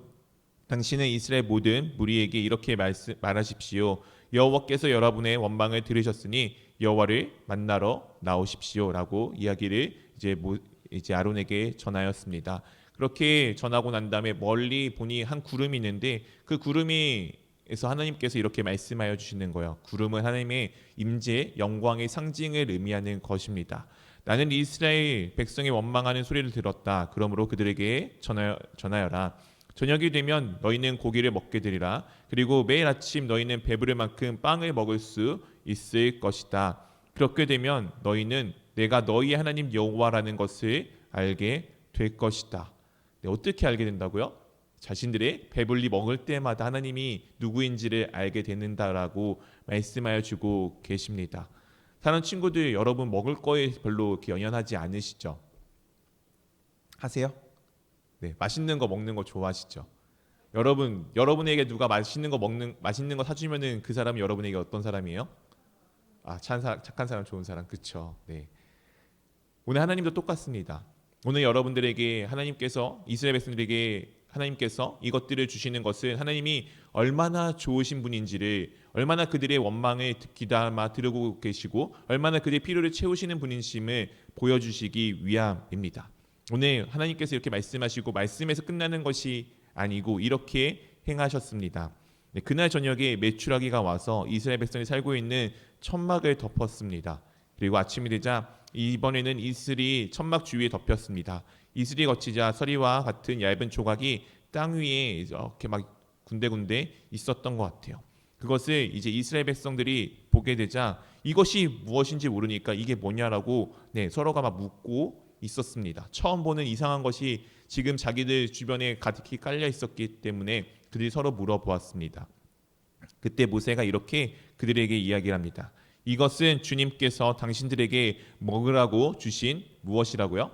당신은 이스라엘 모든 무리에게 이렇게 말하십시오. 여호와께서 여러분의 원망을 들으셨으니 여호와를 만나러 나오십시오라고 이야기를 이제 아론에게 전하였습니다. 그렇게 전하고 난 다음에 멀리 보니 한 구름이 있는데 그 구름에서 하나님께서 이렇게 말씀하여 주시는 거예요. 구름은 하나님의 임재, 영광의 상징을 의미하는 것입니다. 나는 이스라엘 백성의 원망하는 소리를 들었다. 그러므로 그들에게 전하여라. 저녁이 되면 너희는 고기를 먹게 되리라. 그리고 매일 아침 너희는 배부를 만큼 빵을 먹을 수 있을 것이다. 그렇게 되면 너희는 내가 너희 하나님 여호와라는 것을 알게 될 것이다. 어떻게 알게 된다고요? 자신들의 배불리 먹을 때마다 하나님이 누구인지를 알게 되는다라고 말씀하여 주고 계십니다. 사는 친구들 여러분 먹을 거에 별로 이렇게 연연하지 않으시죠? 하세요? 네, 맛있는 거 먹는 거 좋아하시죠? 여러분에게 누가 맛있는 거 사주면은 그 사람이 여러분에게 어떤 사람이에요? 착한 사람, 좋은 사람, 그쵸? 네. 오늘 하나님도 똑같습니다. 오늘 여러분들에게 하나님께서 이스라엘 백성들에게 하나님께서 이것들을 주시는 것은 하나님이 얼마나 좋으신 분인지를 얼마나 그들의 원망을 귀담아 들으고 계시고 얼마나 그들의 필요를 채우시는 분이심을 보여주시기 위함입니다. 오늘 하나님께서 이렇게 말씀하시고 말씀에서 끝나는 것이 아니고 이렇게 행하셨습니다. 네, 그날 저녁에 메추라기가 와서 이스라엘 백성이 살고 있는 천막을 덮었습니다. 그리고 아침이 되자 이번에는 이슬이 천막 주위에 덮였습니다. 이슬이 거치자 서리와 같은 얇은 조각이 땅 위에 이렇게 막 군데군데 있었던 것 같아요. 그것을 이제 이스라엘 백성들이 보게 되자 이것이 무엇인지 모르니까 이게 뭐냐라고 서로가 막 묻고 있었습니다. 처음 보는 이상한 것이 지금 자기들 주변에 가득히 깔려 있었기 때문에 그들이 서로 물어보았습니다. 그때 모세가 이렇게 그들에게 이야기를 합니다. 이것은 주님께서 당신들에게 먹으라고 주신 무엇이라고요?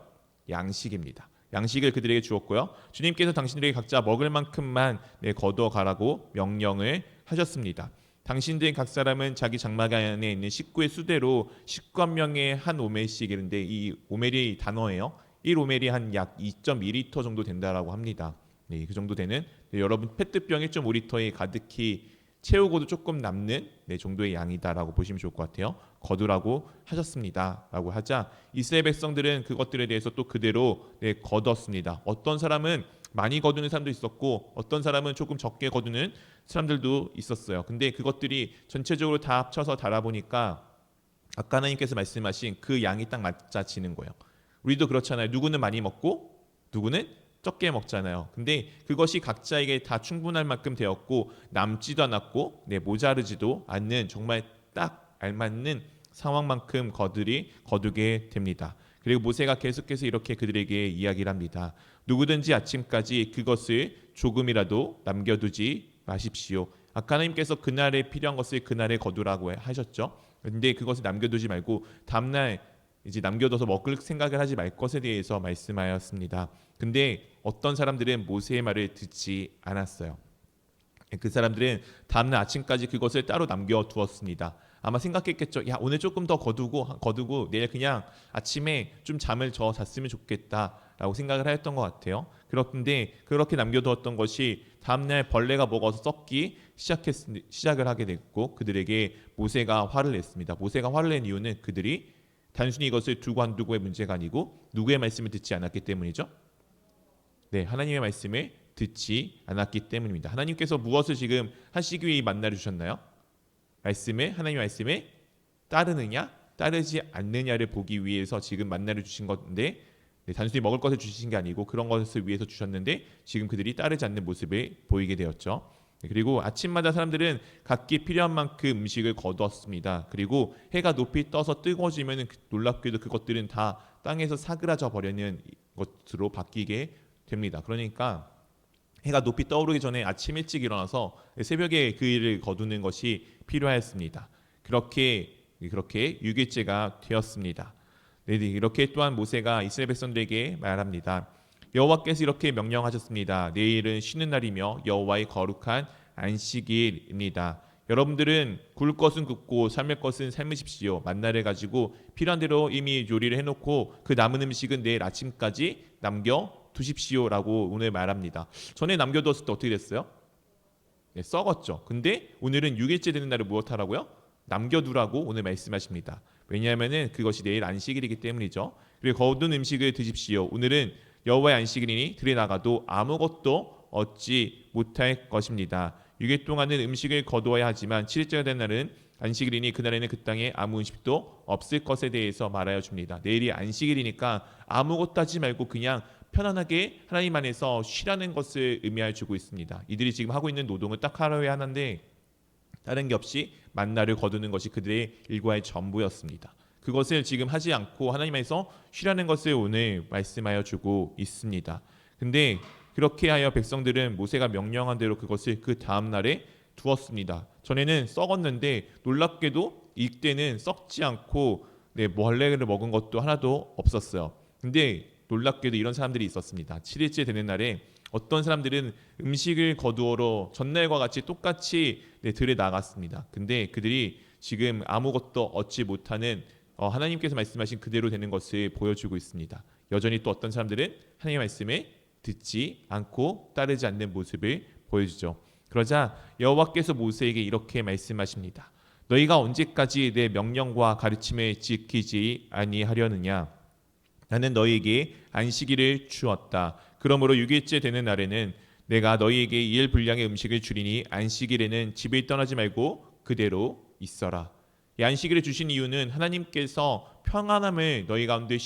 양식입니다. 양식을 그들에게 주었고요. 주님께서 당신들에게 각자 먹을 만큼만 거두어 가라고 명령을 하셨습니다. 당신들 각 사람은 자기 장막 안에 있는 식구의 수대로 10관명의 한 오멜씩인데 이 오멜이 단어예요. 1오멜이 한 약 2.2리터 정도 된다라고 합니다. 네, 그 정도 되는 여러분 페트병 1.5리터에 가득히 채우고도 조금 남는 정도의 양이다라고 보시면 좋을 것 같아요. 거두라고 하셨습니다라고 하자 이스라엘 백성들은 그것들에 대해서 또 그대로 거뒀습니다. 어떤 사람은 많이 거두는 사람도 있었고 어떤 사람은 조금 적게 거두는 사람들도 있었어요. 근데 그것들이 전체적으로 다 합쳐서 달아보니까 아까 하나님께서 말씀하신 그 양이 딱 맞아지는 거예요. 우리도 그렇잖아요. 누구는 많이 먹고 누구는 적게 먹잖아요. 근데 그것이 각자에게 다 충분할 만큼 되었고 남지도 않았고 모자르지도 않는 정말 딱 알맞는 상황만큼 거두게 됩니다. 그리고 모세가 계속해서 이렇게 그들에게 이야기를 합니다. 누구든지 아침까지 그것을 조금이라도 남겨두지 마십시오. 아까 하나님께서 그날에 필요한 것을 그날에 거두라고 하셨죠. 근데 그것을 남겨두지 말고 다음날 이제 남겨둬서 먹을 생각을 하지 말 것에 대해서 말씀하였습니다. 근데 어떤 사람들은 모세의 말을 듣지 않았어요. 그 사람들은 다음날 아침까지 그것을 따로 남겨두었습니다. 아마 생각했겠죠. 야, 오늘 조금 더 거두고 내일 그냥 아침에 좀 잠을 잤으면 좋겠다라고 생각을 하였던 것 같아요. 그런데 그렇게 남겨두었던 것이 다음날 벌레가 먹어서 썩기 시작을 하게 됐고 그들에게 모세가 화를 냈습니다. 모세가 화를 낸 이유는 그들이 단순히 이것을 두고 안 두고의 문제가 아니고 누구의 말씀을 듣지 않았기 때문이죠. 네, 하나님의 말씀을 듣지 않았기 때문입니다. 하나님께서 무엇을 지금 하시기 위해 이 만나를 주셨나요? 하나님의 말씀에 따르느냐 따르지 않느냐를 보기 위해서 지금 만나를 주신 건데 단순히 먹을 것을 주신 게 아니고 그런 것을 위해서 주셨는데 지금 그들이 따르지 않는 모습을 보이게 되었죠. 그리고 아침마다 사람들은 각기 필요한 만큼 음식을 거두었습니다. 그리고 해가 높이 떠서 뜨거워지면 놀랍게도 그것들은 다 땅에서 사그라져 버리는 것으로 바뀌게 됩니다. 그러니까 해가 높이 떠오르기 전에 아침 일찍 일어나서 새벽에 그 일을 거두는 것이 필요하였습니다. 그렇게 6일째가 되었습니다. 네, 이렇게 또한 모세가 이스라엘 백성들에게 말합니다. 여호와께서 이렇게 명령하셨습니다. 내일은 쉬는 날이며 여호와의 거룩한 안식일입니다. 여러분들은 굴 것은 굽고 삶을 것은 삶으십시오. 만나를 가지고 필요한 대로 이미 요리를 해놓고 그 남은 음식은 내일 아침까지 남겨두십시오라고 오늘 말합니다. 전에 남겨두었을 때 어떻게 됐어요? 네, 썩었죠. 근데 오늘은 6일째 되는 날을 무엇하라고요? 남겨두라고 오늘 말씀하십니다. 왜냐하면 그것이 내일 안식일이기 때문이죠. 그리고 거둔 음식을 드십시오. 오늘은 여호와의 안식일이니 들에 나가도 아무것도 얻지 못할 것입니다. 6일 동안은 음식을 거두어야 하지만 7일째가 된 날은 안식일이니 그날에는 그 땅에 아무 음식도 없을 것에 대해서 말하여 줍니다. 내일이 안식일이니까 아무것도 하지 말고 그냥 편안하게 하나님 안에서 쉬라는 것을 의미하여 주고 있습니다. 이들이 지금 하고 있는 노동을 딱 하루에 하는데 다른 게 없이 만나를 거두는 것이 그들의 일과의 전부였습니다. 그것을 지금 하지 않고 하나님 안에서 쉬라는 것을 오늘 말씀하여 주고 있습니다. 근데 그렇게 하여 백성들은 모세가 명령한 대로 그것을 그 다음 날에 두었습니다. 전에는 썩었는데 놀랍게도 이때는 썩지 않고 벌레를 먹은 것도 하나도 없었어요. 근데 놀랍게도 이런 사람들이 있었습니다. 7일째 되는 날에 어떤 사람들은 음식을 거두어러 전날과 같이 똑같이 들에 나갔습니다. 근데 그들이 지금 아무것도 얻지 못하는 하나님께서 말씀하신 그대로 되는 것을 보여주고 있습니다. 여전히 또 어떤 사람들은 하나님의 말씀에 듣지 않고 따르지 않는 모습을 보여주죠. 그러자 여호와께서 모세에게 이렇게 말씀하십니다. 너희가 언제까지 내 명령과 가르침을 지키지 아니하려느냐? 나는 너희에게 안식일을 주었다. 그러므로 6일째 되는 날에는 내가 너희에게 2일 분량의 음식을 주리니 안식일에는 집을 떠나지 말고 그대로 있어라. 이 안식일을 주신 이유는 하나님께서 평안함을 너희 가운데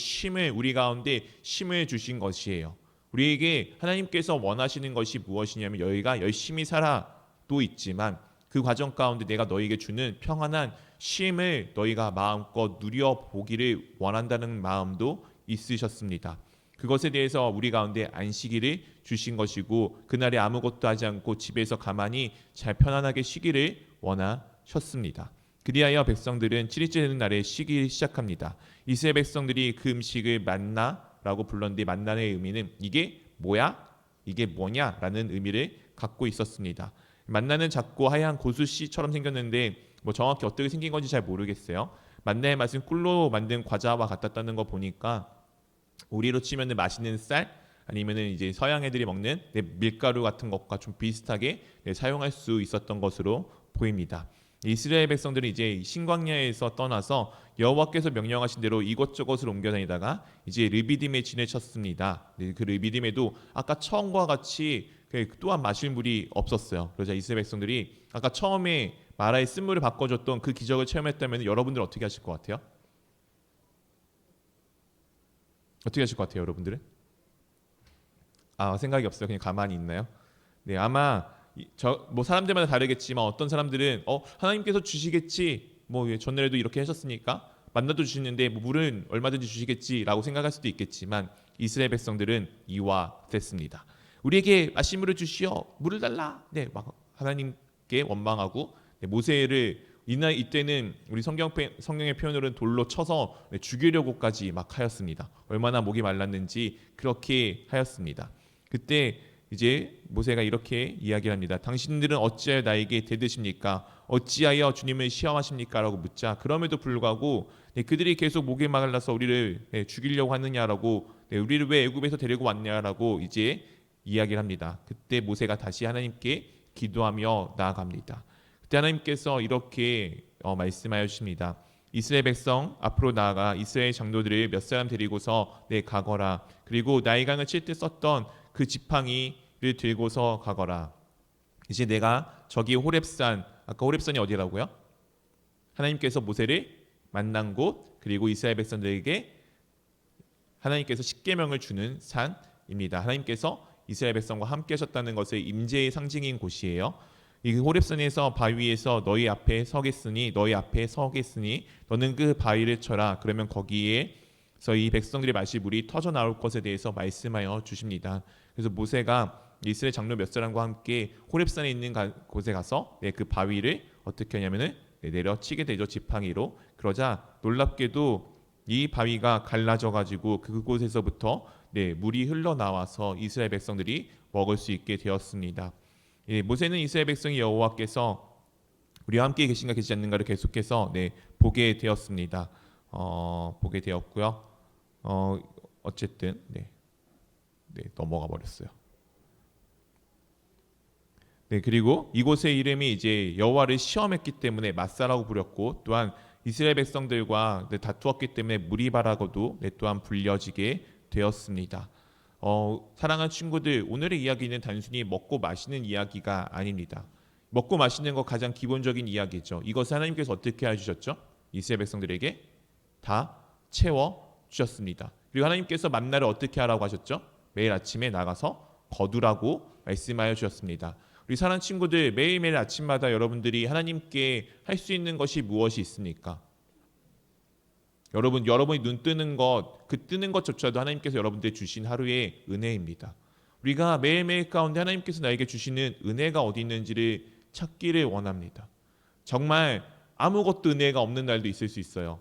우리 가운데 쉼을 주신 것이에요. 우리에게 하나님께서 원하시는 것이 무엇이냐면 너희가 열심히 살아도 있지만 그 과정 가운데 내가 너희에게 주는 평안한 쉼을 너희가 마음껏 누려보기를 원한다는 마음도 있으셨습니다. 그것에 대해서 우리 가운데 안식일을 주신 것이고 그날에 아무것도 하지 않고 집에서 가만히 잘 편안하게 쉬기를 원하셨습니다. 그리하여 백성들은 7일째 되는 날에 쉬기 시작합니다. 이스라엘 백성들이 그 음식을 만나라고 불렀는데 만나의 의미는 이게 뭐야? 이게 뭐냐라는 의미를 갖고 있었습니다. 만나는 작고 하얀 고수씨처럼 생겼는데 정확히 어떻게 생긴 건지 잘 모르겠어요. 만나의 맛은 꿀로 만든 과자와 같았다는 거 보니까 우리로 치면은 맛있는 쌀 아니면은 이제 서양 애들이 먹는 밀가루 같은 것과 좀 비슷하게 사용할 수 있었던 것으로 보입니다. 이스라엘 백성들은 이제 신광야에서 떠나서 여호와께서 명령하신 대로 이것저것을 옮겨다니다가 이제 르비딤에 지내쳤습니다. 그 르비딤에도 아까 처음과 같이 또한 마실 물이 없었어요. 그러자 이스라엘 백성들이 아까 처음에 마라의 쓴물을 바꿔줬던 그 기적을 체험했다면 여러분들 어떻게 하실 것 같아요? 어떻게 하실 것 같아요, 여러분들은? 생각이 없어요. 그냥 가만히 있나요? 네, 아마 사람들마다 다르겠지만 어떤 사람들은 하나님께서 주시겠지. 전날에도 이렇게 하셨으니까 만나도 주시는데 뭐 물은 얼마든지 주시겠지라고 생각할 수도 있겠지만 이스라엘 백성들은 이와 같았습니다. 우리에게 마실 물을 주시어 물을 달라. 네, 막 하나님께 원망하고 모세를 이때는 우리 성경의 표현으로는 돌로 쳐서 죽이려고까지 막 하였습니다. 얼마나 목이 말랐는지 그렇게 하였습니다. 그때 이제 모세가 이렇게 이야기를 합니다. 당신들은 어찌하여 나에게 대드십니까? 어찌하여 주님을 시험하십니까? 라고 묻자 그럼에도 불구하고 그들이 계속 목이 말라서 우리를 죽이려고 하느냐라고 우리를 왜 애굽에서 데리고 왔냐라고 이제 이야기를 합니다. 그때 모세가 다시 하나님께 기도하며 나아갑니다. 그때 하나님께서 이렇게 말씀하여 주십니다. 이스라엘 백성 앞으로 나아가 이스라엘 장로들을 몇 사람 데리고서 가거라. 그리고 나일강을 칠 때 썼던 그 지팡이를 들고서 가거라. 이제 내가 저기 호렙산, 아까 호렙산이 어디라고요? 하나님께서 모세를 만난 곳, 그리고 이스라엘 백성들에게 하나님께서 십계명을 주는 산입니다. 하나님께서 이스라엘 백성과 함께 하셨다는 것의 임재의 상징인 곳이에요. 이 호렙산에서 바위에서 너희 앞에 서겠으니 너는 그 바위를 쳐라. 그러면 거기에서 이 백성들이 마실 물이 터져 나올 것에 대해서 말씀하여 주십니다. 그래서 모세가 이스라엘 장로 몇 사람과 함께 호렙산에 있는 곳에 가서 그 바위를 어떻게 하냐면은 내려치게 되죠. 지팡이로. 그러자 놀랍게도 이 바위가 갈라져 가지고 그곳에서부터 물이 흘러나와서 이스라엘 백성들이 먹을 수 있게 되었습니다. 모세는 이스라엘 백성이 여호와께서 우리와 함께 계신가 계시지 않는가를 계속해서 보게 되었습니다. 보게 되었고요. 어쨌든 넘어가 버렸어요. 그리고 이곳의 이름이 이제 여호와를 시험했기 때문에 마사라고 부렸고 또한 이스라엘 백성들과 다투었기 때문에 무리바라고도 또한 불려지게 되었습니다. 사랑하는 친구들, 오늘의 이야기는 단순히 먹고 마시는 이야기가 아닙니다. 먹고 마시는 거 가장 기본적인 이야기죠. 이것을 하나님께서 어떻게 해주셨죠? 이스라엘 백성들에게 다 채워 주셨습니다. 그리고 하나님께서 만나를 어떻게 하라고 하셨죠? 매일 아침에 나가서 거두라고 말씀하여 주셨습니다. 우리 사랑하는 친구들, 매일매일 아침마다 여러분들이 하나님께 할 수 있는 것이 무엇이 있습니까? 여러분이 눈 뜨는 것, 그 뜨는 것조차도 하나님께서 여러분들이 주신 하루의 은혜입니다. 우리가 매일매일 가운데 하나님께서 나에게 주시는 은혜가 어디 있는지를 찾기를 원합니다. 정말 아무것도 은혜가 없는 날도 있을 수 있어요.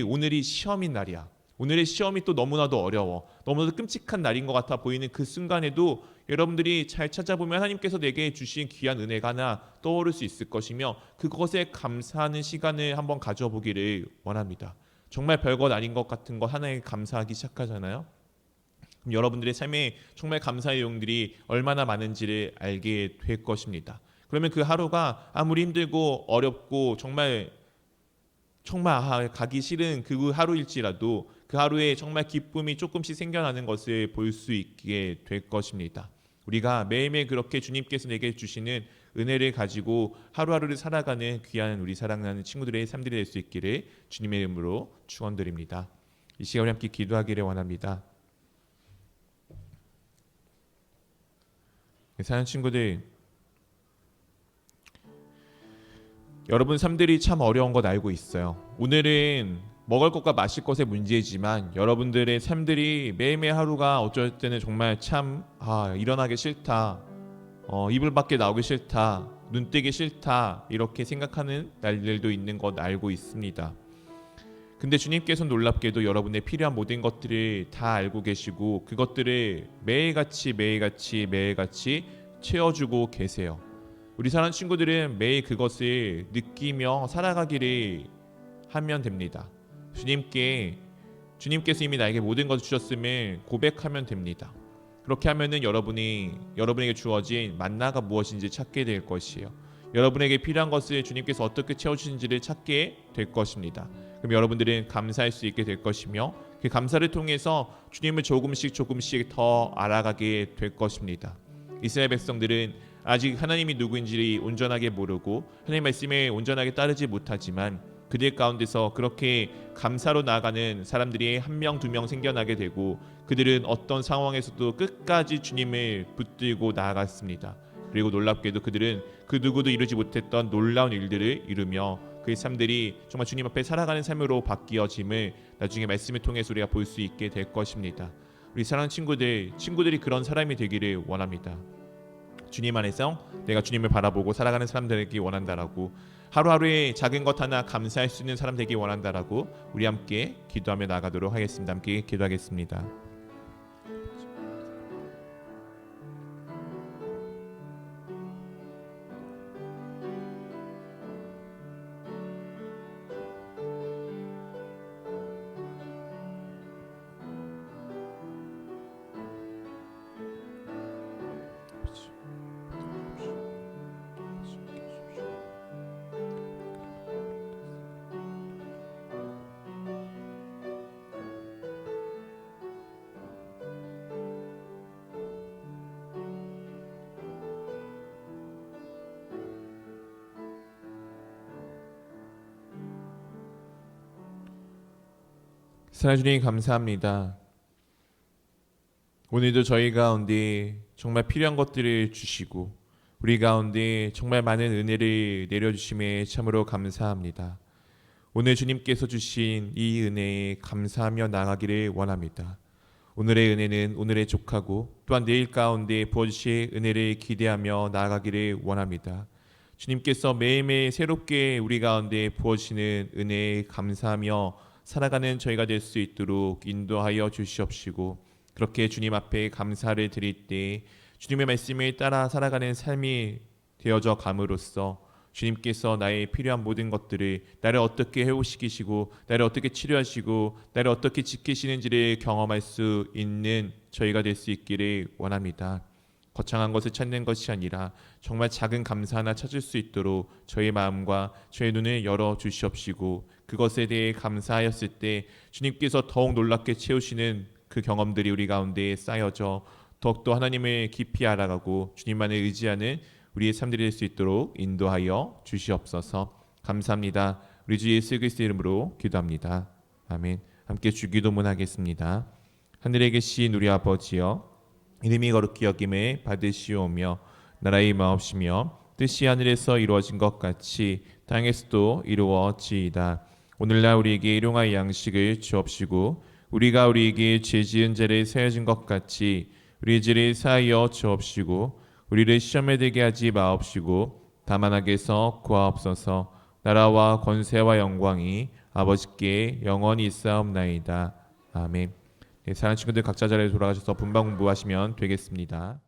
오늘이 시험인 날이야. 오늘의 시험이 또 너무나도 어려워. 너무나도 끔찍한 날인 것 같아 보이는 그 순간에도 여러분들이 잘 찾아보면 하나님께서 내게 주신 귀한 은혜가 하나 떠오를 수 있을 것이며 그것에 감사하는 시간을 한번 가져보기를 원합니다. 정말 별것 아닌 것 같은 거 하나에 감사하기 시작하잖아요. 그럼 여러분들의 삶에 정말 감사의 내용들이 얼마나 많은지를 알게 될 것입니다. 그러면 그 하루가 아무리 힘들고 어렵고 정말 가기 싫은 그 하루일지라도 그 하루에 정말 기쁨이 조금씩 생겨나는 것을 볼 수 있게 될 것입니다. 우리가 매일매일 그렇게 주님께서 내게 주시는 은혜를 가지고 하루하루를 살아가는 귀한 우리 사랑하는 친구들의 삶들이 될 수 있기를 주님의 이름으로 축원드립니다. 이 시간 우리 함께 기도하기를 원합니다. 사랑하는 친구들, 여러분 삶들이 참 어려운 것 알고 있어요. 오늘은 먹을 것과 마실 것의 문제이지만 여러분들의 삶들이 매일매일 하루가 어쩔 때는 정말 참 일어나기 싫다, 이불 밖에 나오기 싫다, 눈 뜨기 싫다 이렇게 생각하는 날들도 있는 것 알고 있습니다. 근데 주님께서는 놀랍게도 여러분의 필요한 모든 것들을 다 알고 계시고 그것들을 매일같이 채워주고 계세요. 우리 사랑하는 친구들은 매일 그것을 느끼며 살아가기를 하면 됩니다. 주님께서 이미 나에게 모든 것을 주셨음을 고백하면 됩니다. 그렇게 하면은 여러분에게 주어진 만나가 무엇인지 찾게 될 것이에요. 여러분에게 필요한 것을 주님께서 어떻게 채워주신지를 찾게 될 것입니다. 그럼 여러분들은 감사할 수 있게 될 것이며 그 감사를 통해서 주님을 조금씩 더 알아가게 될 것입니다. 이스라엘 백성들은 아직 하나님이 누구인지를 온전하게 모르고 하나님 말씀에 온전하게 따르지 못하지만 그들 가운데서 그렇게 감사로 나아가는 사람들이 한 명, 두 명 생겨나게 되고 그들은 어떤 상황에서도 끝까지 주님을 붙들고 나아갔습니다. 그리고 놀랍게도 그들은 그 누구도 이루지 못했던 놀라운 일들을 이루며 그 삶들이 정말 주님 앞에 살아가는 삶으로 바뀌어짐을 나중에 말씀을 통해서 우리가 볼 수 있게 될 것입니다. 우리 사랑하는 친구들이 그런 사람이 되기를 원합니다. 주님 안에서 내가 주님을 바라보고 살아가는 사람 되기 원한다라고, 하루하루의 작은 것 하나 감사할 수 있는 사람 되기 원한다라고 우리 함께 기도하며 나가도록 하겠습니다. 함께 기도하겠습니다. 사랑하는 주님 감사합니다. 오늘도 저희 가운데 정말 필요한 것들을 주시고 우리 가운데 정말 많은 은혜를 내려주심에 참으로 감사합니다. 오늘 주님께서 주신 이 은혜에 감사하며 나가기를 원합니다. 오늘의 은혜는 오늘의 족하고 또한 내일 가운데 부어주실 은혜를 기대하며 나아가기를 원합니다. 주님께서 매일매일 새롭게 우리 가운데 부어주시는 은혜에 감사하며 살아가는 저희가 될 수 있도록 인도하여 주시옵시고, 그렇게 주님 앞에 감사를 드릴 때 주님의 말씀을 따라 살아가는 삶이 되어져 감으로써 주님께서 나의 필요한 모든 것들을 나를 어떻게 해오시기시고 나를 어떻게 치료하시고 나를 어떻게 지키시는지를 경험할 수 있는 저희가 될 수 있기를 원합니다. 거창한 것을 찾는 것이 아니라 정말 작은 감사 하나 찾을 수 있도록 저희 마음과 저희 눈을 열어 주시옵시고, 그것에 대해 감사하였을 때 주님께서 더욱 놀랍게 채우시는 그 경험들이 우리 가운데 쌓여져 더욱더 하나님을 깊이 알아가고 주님만을 의지하는 우리의 삶들이 될 수 있도록 인도하여 주시옵소서. 감사합니다. 우리 주 예수 그리스도의 이름으로 기도합니다. 아멘. 함께 주기도문 하겠습니다. 하늘에 계신 우리 아버지여, 이름이 거룩히 여김에 받으시오며 나라의 마옵시며 뜻이 하늘에서 이루어진 것 같이 땅에서도 이루어지이다. 오늘날 우리에게 일용할 양식을 주옵시고 우리가 우리에게 죄 지은 자를 사하여진 것 같이 우리 죄를 사하여 주옵시고 우리를 시험에 들게 하지 마옵시고 다만 악에서 구하옵소서. 나라와 권세와 영광이 아버지께 영원히 있사옵나이다. 아멘. 네, 사랑하는 친구들 각자 자리에 돌아가셔서 분방 공부하시면 되겠습니다.